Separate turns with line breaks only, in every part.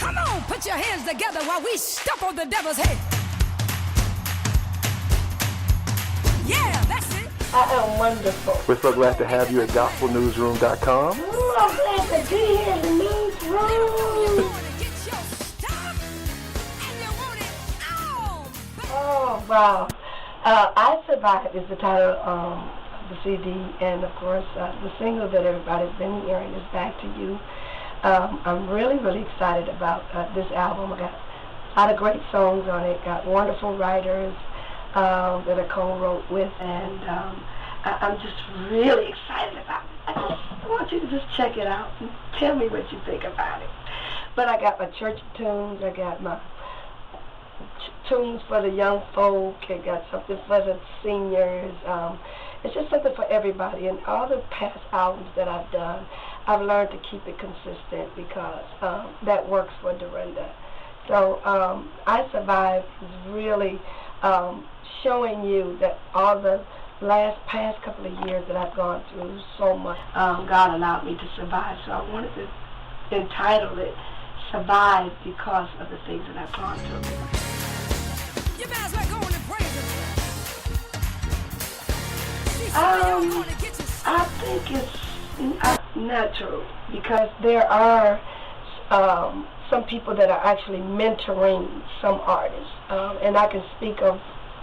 Come on, put your hands together while we stomp on the devil's head. Yeah, that's it.
I am wonderful.
We're so glad to have you at Gospelnewsroom.com.
Ooh, I'm glad to be here in the newsroom. Oh, wow. I Survived is the title of the CD, and of course the single that everybody's been hearing is Back to You. I'm really, really excited about this album. I got a lot of great songs on it, got wonderful writers that I co-wrote with, and I'm just really excited about it. I just want you to just check it out and tell me what you think about it. But I got my church tunes, I got my tunes for the young folk, I got something for the seniors. It's just something for everybody. And all the past albums that I've done, I've learned to keep it consistent because that works for Dorinda. So I Survived is really showing you that all the past couple of years that I've gone through so much, God allowed me to survive. So I wanted to entitle it Survive because of the things that I've gone through.
You might as well go on and praise him.
I think it's natural because there are some people that are actually mentoring some artists, and I can speak of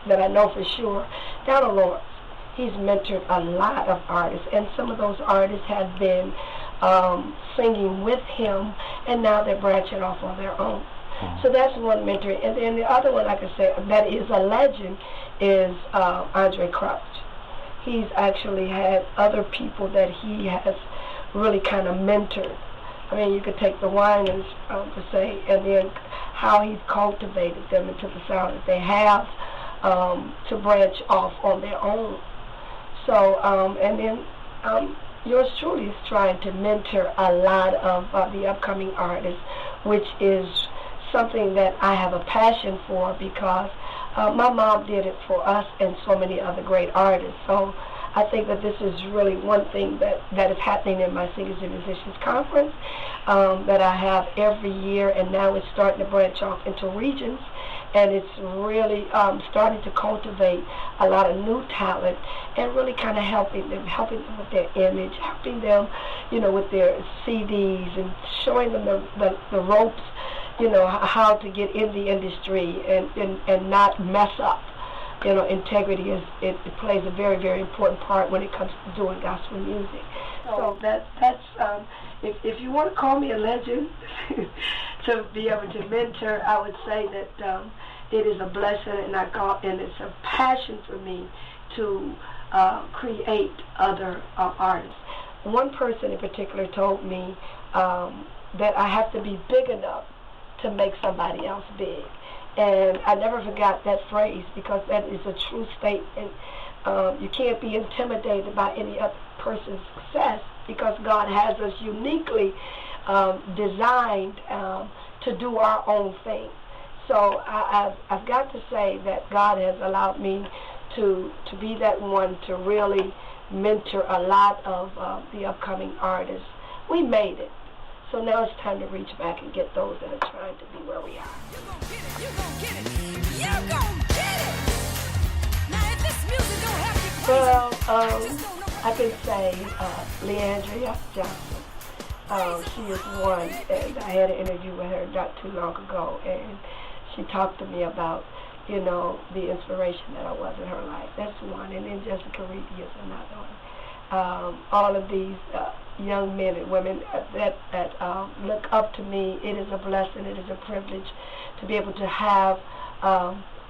that I know for sure. Donald Lawrence, he's mentored a lot of artists, and some of those artists have been singing with him, and now they're branching off on their own. So that's one mentor. And then the other one I could say that is a legend is Andre Crouch. He's actually had other people that he has really kind of mentored. I mean, you could take the Winans per se, and then how he's cultivated them into the sound that they have to branch off on their own. So, and then yours truly is trying to mentor a lot of the upcoming artists, which is something that I have a passion for because my mom did it for us and so many other great artists. So I think that this is really one thing that is happening in my Singers and Musicians Conference that I have every year, and now it's starting to branch off into regions, and it's really starting to cultivate a lot of new talent and really kind of helping them with their image, helping them, with their CDs and showing them the ropes, how to get in the industry and not mess up. Integrity it plays a very, very important part when it comes to doing gospel music. So that's if you want to call me a legend to be able to mentor, I would say that it is a blessing, and it's a passion for me to create other artists. One person in particular told me that I have to be big enough to make somebody else big. And I never forgot that phrase because that is a true statement. You can't be intimidated by any other person's success because God has us uniquely designed to do our own thing. So I've got to say that God has allowed me to be that one to really mentor a lot of the upcoming artists. We made it. So now it's time to reach back and get those that are trying to be where we are.
You're gonna get it. You're gonna get it. Now, if this music don't have you crazy,
well, I can say Leandria Johnson. She is one, and I had an interview with her not too long ago, and she talked to me about, the inspiration that I was in her life. That's one, and then Jessica Reed is another one. All of these young men and women that look up to me, it is a blessing, it is a privilege to be able to have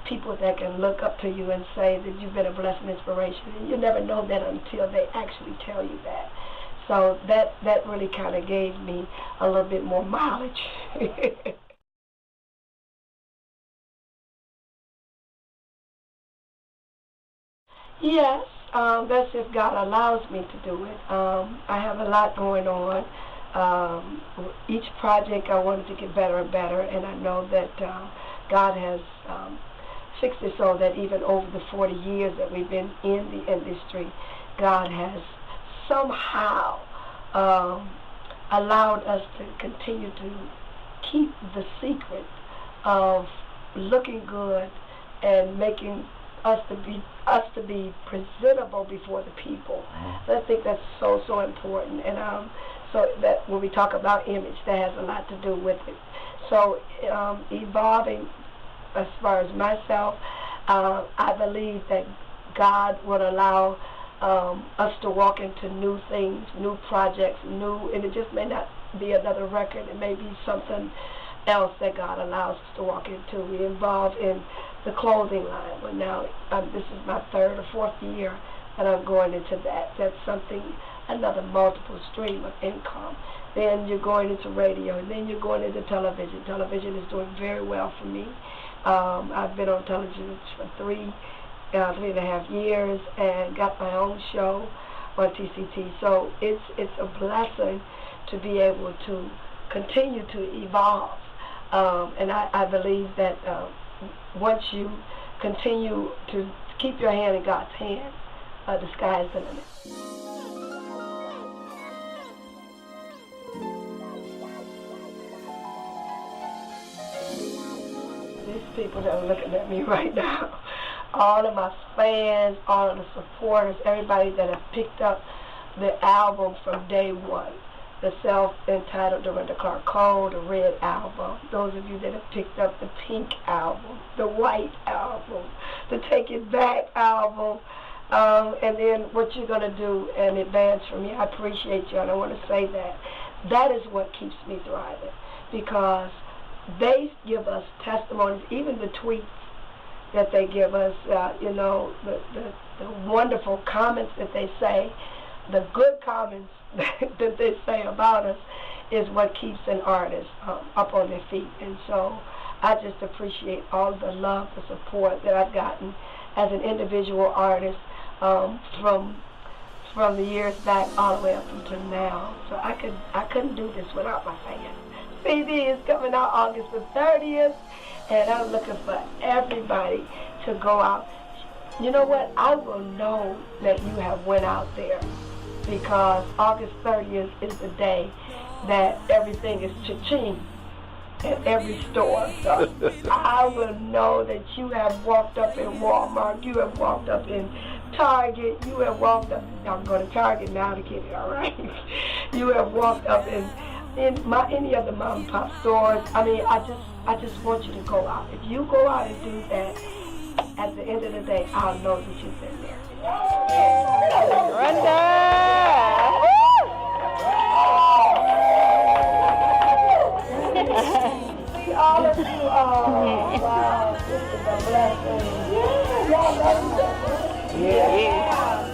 people that can look up to you and say that you've been a blessing, inspiration. And you never know that until they actually tell you that. So that really kind of gave me a little bit more mileage. Yes. That's if God allows me to do it. I have a lot going on. Each project I wanted to get better and better, and I know that God has fixed it so that even over the 40 years that we've been in the industry, God has somehow allowed us to continue to keep the secret of looking good and making us to be presentable before the people. And I think that's so important. And so that when we talk about image, that has a lot to do with it. So evolving as far as myself, I believe that God would allow us to walk into new things, new projects, and it just may not be another record. It may be something else that God allows us to walk into. We involved in the clothing line. But now this is my 3rd or 4th year that I'm going into that. That's something, another multiple stream of income. Then you're going into radio, and then you're going into television. Television is doing very well for me. I've been on television for 3.5 years and got my own show on TCT. So it's a blessing to be able to continue to evolve. And I believe that once you continue to keep your hand in God's hand, the sky is the limit. These people that are looking at me right now, all of my fans, all of the supporters, everybody that have picked up the album from day one, the self-entitled Dorinda Clark Cole, the Red album, those of you that have picked up the Pink album, the White album, the Take It Back album, and then what you're going to do in advance for me. I appreciate you, and I want to say that. That is what keeps me thriving, because they give us testimonies, even the tweets that they give us, the wonderful comments that they say, the good comments that they say about us is what keeps an artist up on their feet. And so I just appreciate all the love, the support that I've gotten as an individual artist from the years back all the way up until now. So I couldn't do this without my fans. CD is coming out August the 30th, and I'm looking for everybody to go out. You know what? I will know that you have went out there, because August 30th is the day that everything is cha-ching at every store. So I will know that you have walked up in Walmart, you have walked up in Target, you have walked up, I'm going to Target now to get it, all right? You have walked up in any of the mom and pop stores. I mean, I just want you to go out. If you go out and do that, at the end of the day, I'll know that you've been there.
Dorinda!
See all of you. Oh, wow. This is a blessing. Y'all love me.
Yeah.